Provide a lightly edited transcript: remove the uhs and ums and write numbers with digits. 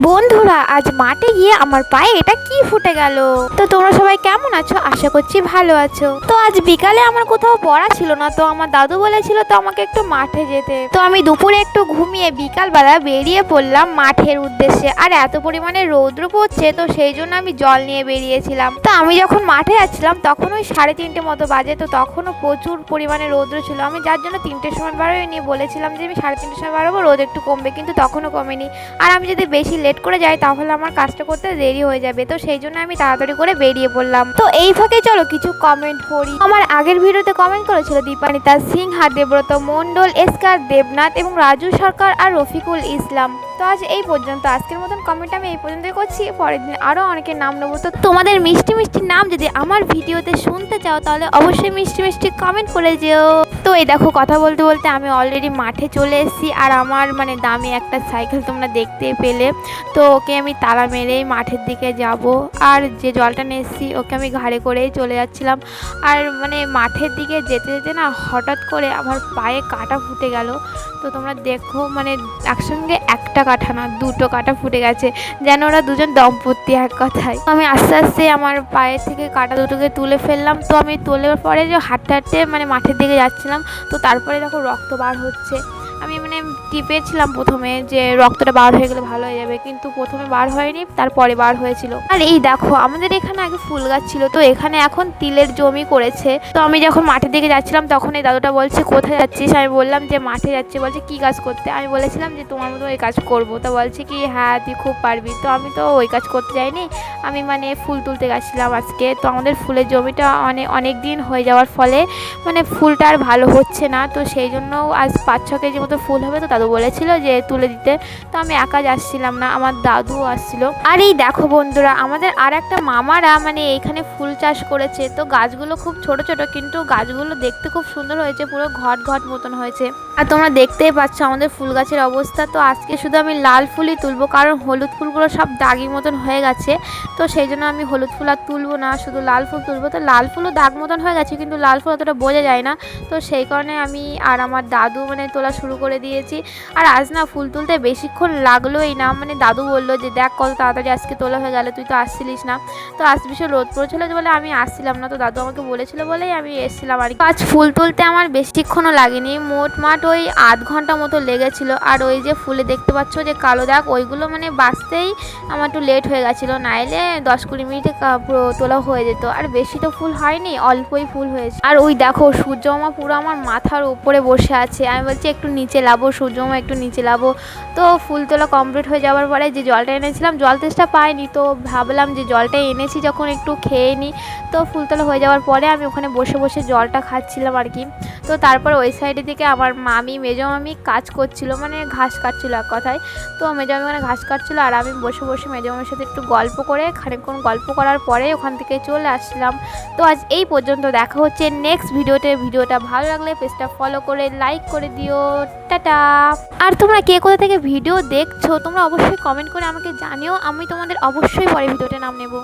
বন্ধুরা, আজ মাঠে গিয়ে আমার পায়ে এটা কি ফুটে গেল। তো তোমরা সবাই কেমন আছো? আশা করছি ভালো আছো। তো আজ বিকালে আমার কোথাও পড়া ছিল না, তো আমার দাদু বলেছিল তো আমাকে একটু মাঠে যেতে। তো আমি দুপুরে একটু ঘুমিয়ে বিকালবেলা বেরিয়ে পড়লাম মাঠের উদ্দেশ্যে। আর এত পরিমাণে রৌদ্র পড়ছে, তো সেই জন্য আমি জল নিয়ে বেরিয়েছিলাম। তো আমি যখন মাঠে যাচ্ছিলাম তখন ওই 3:30 মতো বাজে, তো তখনও প্রচুর পরিমাণে রৌদ্র ছিল। আমি যার জন্য 3টের সময় বাড়াইনি, বলেছিলাম যে আমি 3:30 সময় বাড়াবো, রোদ একটু কমবে, কিন্তু তখনও কমেনি। আর আমি যদি বেশি লেট করে যাই তাহলে আমার কাজটা করতে দেরি হয়ে যাবে, তো সেই জন্য আমি তাড়াতাড়ি করে বেরিয়ে পড়লাম। তো এই ফাঁকে চলো কিছু কমেন্ট পড়ি। আমার আগের ভিডিওতে কমেন্ট করেছিল দীপানিতা সিংহা, দেব্রত মণ্ডল, এসকার দেবনাথ এবং রাজু সরকার আর রফিকুল ইসলাম। তো আজ এই পর্যন্ত, আজকের মতন কমেন্ট আমি এই পর্যন্তই করছি। পরের দিন আরও অনেকের নাম নেবো। তো তোমাদের মিষ্টি মিষ্টি নাম যদি আমার ভিডিওতে শুনতে চাও তাহলে অবশ্যই মিষ্টি মিষ্টি কমেন্ট করে যেও। তো এই দেখো, কথা বলতে বলতে আমি অলরেডি মাঠে চলে এসেছি। আর আমার দামি একটা সাইকেল তোমরা দেখতে পেলে, তো ওকে আমি তালা মেরেই মাঠের দিকে যাব। আর যে জলটা নিয়ে এসেছি ওকে আমি ঘাড়ে করেই চলে যাচ্ছিলাম। আর মাঠের দিকে যেতে যেতে না হঠাৎ করে আমার পায়ে কাঁটা ফুটে গেল। তো তোমরা দেখো, একসঙ্গে একটা কাঁটা না, দুটো কাঁটা ফুটে গেছে, যেন ওরা দুজন দম্পতি এক কথায়। আমি আস্তে আস্তে আমার পায়ের থেকে কাঁটা দুটোকে তুলে ফেললাম। তো আমি তোলার পরে যে হাঁটতে হাঁটতে মাঠের দিকে যাচ্ছিলাম, তো তারপরে দেখো রক্ত বার হচ্ছে। আমি টিপেছিলাম প্রথমে যে রক্তটা বার হয়ে গেলে ভালো হয়ে যাবে, কিন্তু প্রথমে বার হয়নি, তারপরে বার হয়েছিল। আর এই দেখো, আমাদের এখানে আগে ফুল গাছ ছিল, তো এখানে এখন তিলের জমি করেছে। তো আমি যখন মাঠের দিকে যাচ্ছিলাম তখন এই দাদুটা বলছে কোথায় যাচ্ছিস? আমি বললাম যে মাঠে যাচ্ছি। বলছে কি কাজ করতে? আমি বলেছিলাম যে তোমার মতো ওই কাজ করবো। তো বলছে কি হ্যাঁ তুই খুব পারবি। তো আমি তো ওই কাজ করতে যাইনি, আমি ফুল তুলতে গেছিলাম আজকে। তো আমাদের ফুলের জমিটা অনেক দিন হয়ে যাওয়ার ফলে ফুলটা আর ভালো হচ্ছে না, তো সেই জন্য আজ 5-6 কেজি মতো ফুল হবে। তো দাদু বলেছিল যে তুলে দিতে। তো আমি একা যাচ্ছিলাম না, আমার দাদুও আসছিল। আর এই দেখো বন্ধুরা, আমাদের আর একটা মামারা এইখানে ফুল চাষ করেছে। তো গাছগুলো খুব ছোট ছোট, কিন্তু গাছগুলো দেখতে খুব সুন্দর হয়েছে, পুরো ঘট ঘট মতন হয়েছে। আর তোমরা দেখতেই পাচ্ছ আমাদের ফুল গাছের অবস্থা। তো আজকে শুধু আমি লাল ফুলই তুলবো, কারণ হলুদ ফুলগুলো সব দাগি মতন হয়ে গেছে। তো সেই জন্য আমি হলুদ ফুল আর তুলবো না, শুধু লাল ফুল তুলবো। তো লাল ফুলও দাগ মতন হয়ে গেছে, কিন্তু লাল ফুল অতটা বোঝা যায় না। তো সেই কারণে আমি আর আমার দাদু তোলা শুরু করে দিয়েছি। আর আজ না ফুল তুলতে বেশিক্ষণ লাগলোই না। দাদু বললো যে দেখ কত তাড়াতাড়ি আজকে তোলা হয়ে গেল, তুই তো আসছিলিস না। তো আজ ভীষণ রোদ পড়েছিল বলে আমি আসছিলাম না, তো দাদু আমাকে বলেছিল বলেই আমি এসেছিলাম। আর আজ ফুল তুলতে আমার বেশিক্ষণও লাগেনি, মোটমাট ওই আধ ঘন্টা মতো লেগেছিল। আর ওই যে ফুলে দেখতে পাচ্ছ যে কালো দাগ, ওইগুলো বাঁচতেই আমার একটু লেট হয়ে গেছিলো, নাইলে 10-20 মিনিটে পুরো তোলা হয়ে যেত। আর বেশি তো ফুল হয়নি, অল্পই ফুল হয়েছে। আর ওই দেখো সূর্যমামা পুরো আমার মাথার উপরে বসে আছে। আমি বলছি একটু নিচে লাবো সূর্যমামা, একটু নিচে লাবো। তো ফুল তোলা কমপ্লিট হয়ে যাওয়ার পরে যে জলটা এনেছিলাম, জল তেষ্টা পাইনি, তো ভাবলাম যে জলটা এনেছি যখন একটু খেয়ে নিই। তো ফুল তোলা হয়ে যাওয়ার পরে আমি ওখানে বসে বসে জলটা খাচ্ছিলাম আর কি। তো তারপর ওই সাইডের দিকে আমার মেজো মামি কাজ করছিল, ঘাস কাটছিল এক কথায়। তো মেজো মামি ঘাস কাটছিল, আর আমি বসে বসে মেজো মামির সাথে একটু গল্প করে খানিকক্ষণ গল্প করার পরে ওখান থেকে চলে আসলাম। তো আজ এই পর্যন্ত, দেখা হচ্ছে নেক্সট ভিডিওতে। ভিডিওটা ভালো লাগলে পেজটা ফলো করে লাইক করে দিও। টাটা। আর তোমরা কে কোথা থেকে ভিডিও দেখছো তোমরা অবশ্যই কমেন্ট করে আমাকে জানিও, আমি তোমাদের অবশ্যই পরে ভিডিওতে নাম নেব।